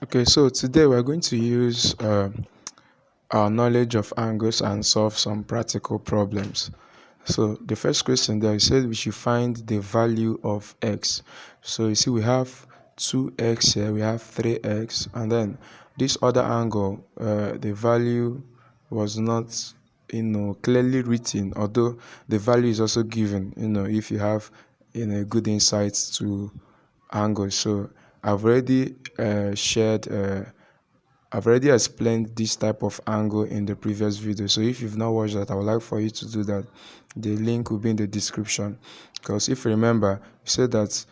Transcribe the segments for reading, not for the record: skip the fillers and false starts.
Okay, so today we're going to use our knowledge of angles and solve some practical problems. So the first question there, it said we should find the value of x. So you see we have 2x here, we have 3x, and then this other angle, the value was not clearly written, although the value is also given, if you have good insights to angles. So I've already shared I've already explained this type of angle in the previous video. So if you've not watched that, I would like for you to do that. The link will be in the description. Because if you remember, we said that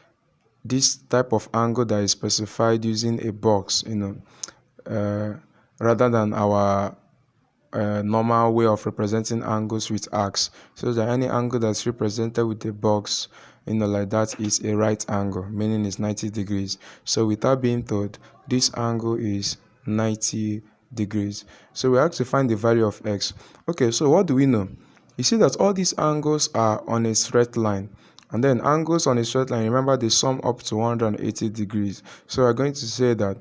this type of angle that is specified using a box, uh, rather than our normal way of representing angles with arcs. So that any angle that's represented with a box, like that, is a right angle, meaning it's 90 degrees. So without being told, this angle is 90 degrees. So we have to find the value of x. Okay, so what do we know? You see that all these angles are on a straight line. And then angles on a straight line, remember, they sum up to 180 degrees. So we're going to say that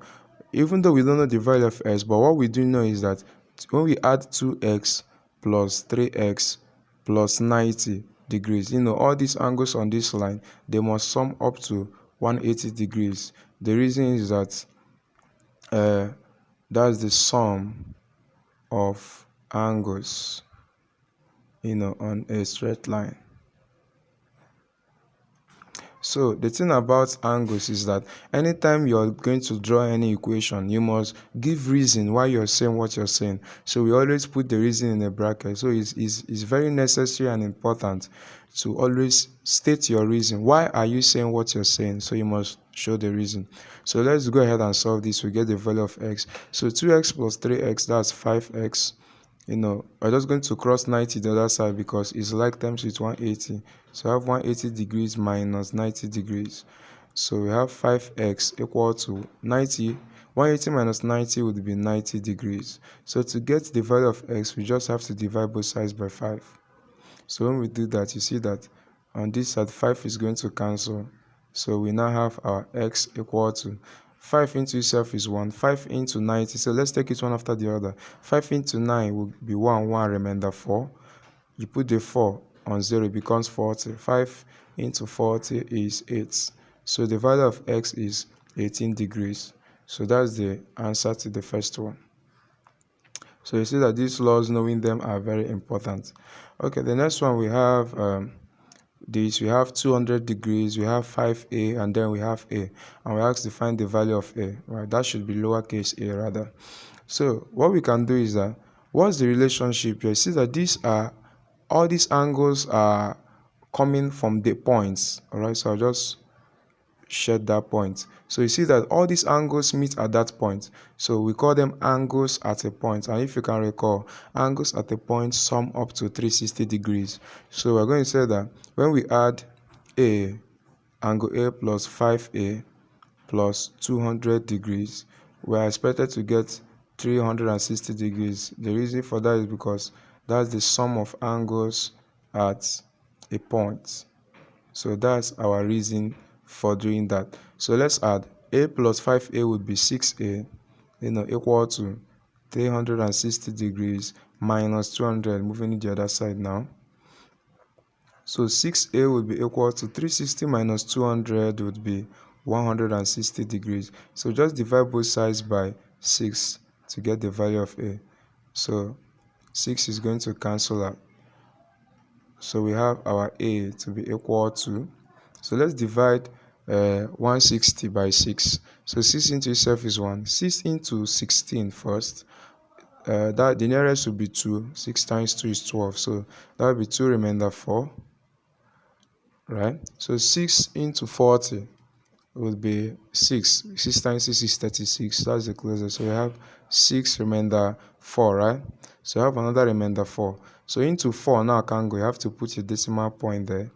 even though we don't know the value of x, but what we do know is that when we add 2x plus 3x plus 90 degrees, all these angles on this line, they must sum up to 180 degrees. The reason is that that's the sum of angles, on a straight line. So the thing about angles is that anytime you're going to draw any equation, you must give reason why you're saying what you're saying. So we always put the reason in a bracket. So it's very necessary and important to always state your reason. Why are you saying what you're saying? So you must show the reason. So let's go ahead and solve this. We get the value of x. So 2x plus 3x, that's 5x. I'm just going to cross 90 the other side because it's like times with 180. So I have 180 degrees minus 90 degrees. So we have 5x equal to 90. 180 minus 90 would be 90 degrees. So to get the value of x, we just have to divide both sides by 5. So when we do that, you see that on this side, 5 is going to cancel. So we now have our x equal to 5 into itself is 1, 5 into 90. So let's take it one after the other. 5 into 9 will be 1, 1 remainder 4. You put the 4 on 0, it becomes 40. 5 into 40 is 8. So the value of x is 18 degrees. So that's the answer to the first one. So you see that these laws, knowing them, are very important. Okay, the next one we have we have 200 degrees, we have 5a, and then we have a, and we asked to find the value of a. Right, that should be lowercase a rather. So what we can do is that, what's the relationship here? You see that all these angles are coming from the points. All right, so I'll just shed that point. So you see that all these angles meet at that point. So we call them angles at a point. And if you can recall, angles at a point sum up to 360 degrees. So we're going to say that when we add a, angle a plus 5a plus 200 degrees, we are expected to get 360 degrees. The reason for that is because that's the sum of angles at a point. So that's our reason for doing that. So let's add a plus 5a would be 6a, equal to 360 degrees minus 200, moving to the other side now. So 6a would be equal to 360 minus 200 would be 160 degrees. So just divide both sides by 6 to get the value of a. So 6 is going to cancel out. So we have our a to be equal to, so let's divide 160 by 6. So 6 into itself is 1. 6 into 16 first. That the nearest will be 2. 6 times 2 is 12. So that will be 2 remainder 4. Right? So 6 into 40 would be 6. 6 times 6 is 36. That's the closest. So we have 6 remainder 4, right? So you have another remainder 4. So into 4 now can go. You have to put your decimal point there.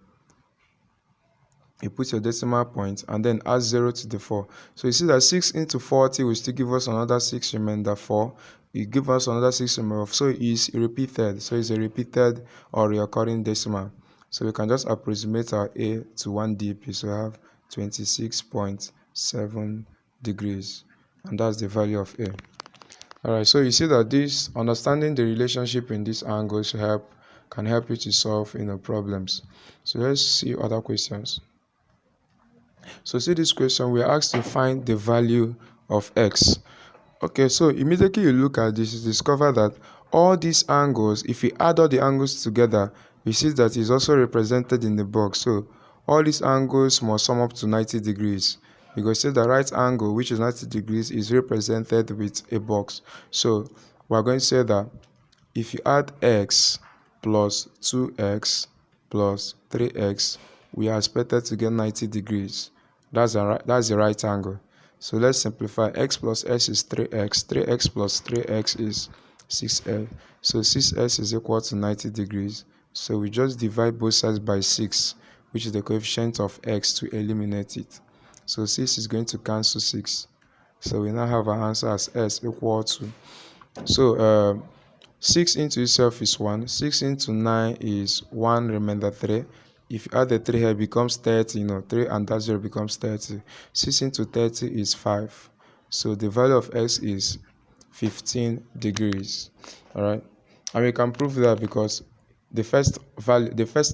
You put your decimal point and then add 0 to the 4. So you see that 6 into 40 will still give us another 6 remainder 4. It gives us another 6 remainder 4. So it's repeated. So it's a repeated or recurring decimal. So we can just approximate our a to 1 dp. So we have 26.7 degrees. and that's the value of A. Alright, so you see that this understanding the relationship in these angles can help you to solve problems. So let's see other questions. So see this question, we are asked to find the value of x. Okay, so immediately you look at this, you discover that all these angles, if you add all the angles together, you see that it's also represented in the box. So all these angles must sum up to 90 degrees. You go see the right angle, which is 90 degrees, is represented with a box. So we're going to say that if you add x plus 2x plus 3x, we are expected to get 90 degrees. That's the right angle. So let's simplify. X plus s is 3x. 3x plus 3x is 6x. So 6s is equal to 90 degrees. So we just divide both sides by 6, which is the coefficient of x, to eliminate it. So 6 is going to cancel 6. So we now have our answer as s equal to. So 6 into itself is 1. 6 into 9 is 1, remainder 3. If you add the 3 here, it becomes 30. 3 and that 0 becomes 30. 6 into 30 is 5. So the value of x is 15 degrees. Alright. And we can prove that because the first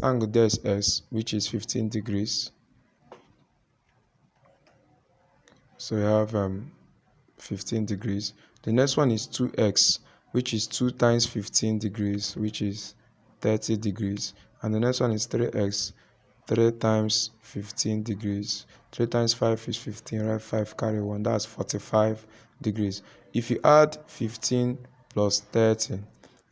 angle there is s, which is 15 degrees. So we have 15 degrees. The next one is 2x, which is 2 times 15 degrees, which is 30 degrees. And the next one is 3x, 3 times 15 degrees. 3 times 5 is 15, right? 5 carry 1, that's 45 degrees. If you add 15 plus 30,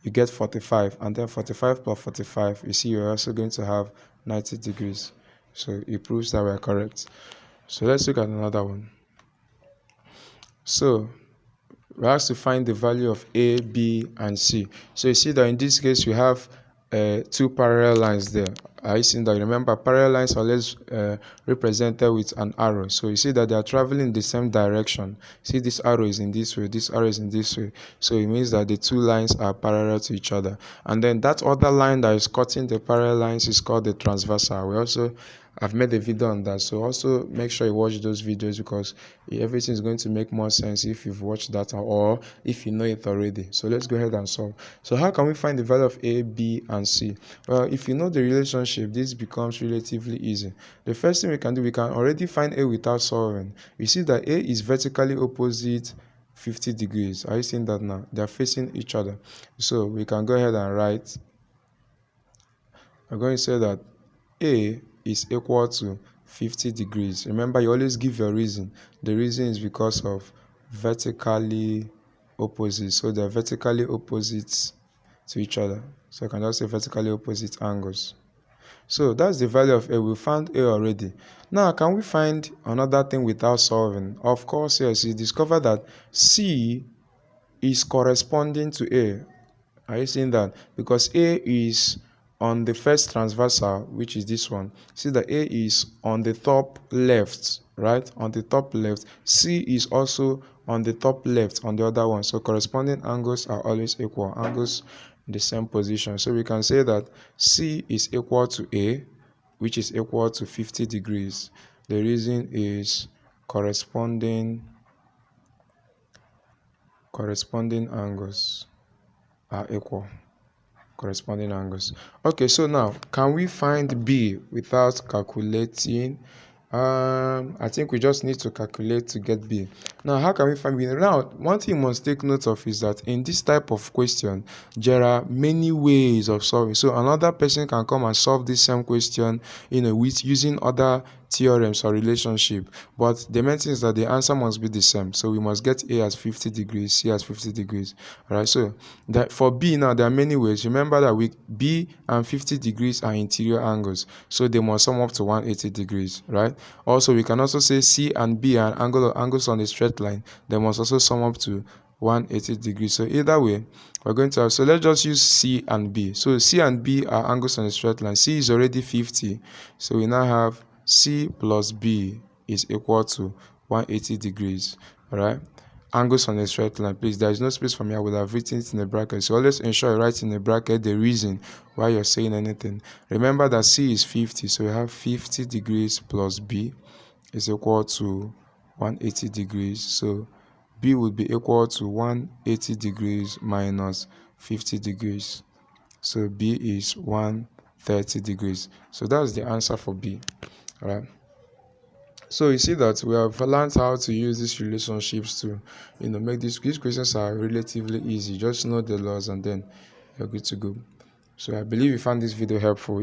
you get 45. And then 45 plus 45, you see you're also going to have 90 degrees. So it proves that we're correct. So let's look at another one. So we have to find the value of A, B, and C. So you see that in this case we have 2 parallel lines there. Are you seeing that? Remember, parallel lines are always represented with an arrow. So you see that they are traveling in the same direction. See, this arrow is in this way, this arrow is in this way. So it means that the 2 lines are parallel to each other. And then that other line that is cutting the parallel lines is called the transversal. I've made a video on that, so also make sure you watch those videos because everything is going to make more sense if you've watched that or if you know it already. So let's go ahead and solve. So how can we find the value of A, B, and C? Well, if you know the relationship, this becomes relatively easy. The first thing we can do, we can already find A without solving. You see that A is vertically opposite 50 degrees. Are you seeing that now? They are facing each other. So we can go ahead and write. I'm going to say that A is equal to 50 degrees. Remember, you always give your reason. The reason is because of vertically opposite. So they're vertically opposite to each other. So I can just say vertically opposite angles. So that's the value of A. We found A already. Now, can we find another thing without solving? Of course, yes. You discover that C is corresponding to A. Are you seeing that? Because A is on the first transversal, which is this one. See that A is on the top left, right? On the top left. C is also on the top left on the other one. So corresponding angles are always equal. Angles in the same position. So we can say that C is equal to A, which is equal to 50 degrees. The reason is corresponding angles are equal. Corresponding angles. Okay, so now can we find B without calculating? I think we just need to calculate to get B. Now, how can we find B? Now, one thing you must take note of is that in this type of question, there are many ways of solving. So another person can come and solve this same question, with using other theorems or relationship. But the main thing is that the answer must be the same. So we must get A as 50 degrees, C as 50 degrees. All right. So that for B now, there are many ways. Remember that B and 50 degrees are interior angles, so they must sum up to 180 degrees, right? Also, we can also say C and B are angles on a straight line. They must also sum up to 180 degrees. So either way, we're going to have, so let's just use C and B. So C and B are angles on a straight line. C is already 50. So we now have C plus B is equal to 180 degrees. All right. Angles on a straight line. Please, there is no space for me. I would have written it in a bracket. So always ensure you write in a bracket the reason why you're saying anything. Remember that C is 50. So we have 50 degrees plus B is equal to 180 degrees. So B would be equal to 180 degrees minus 50 degrees. So B is 130 degrees. So that's the answer for B. All right. So you see that we have learned how to use these relationships to, make these questions are relatively easy. Just know the laws and then you're good to go. So I believe you found this video helpful.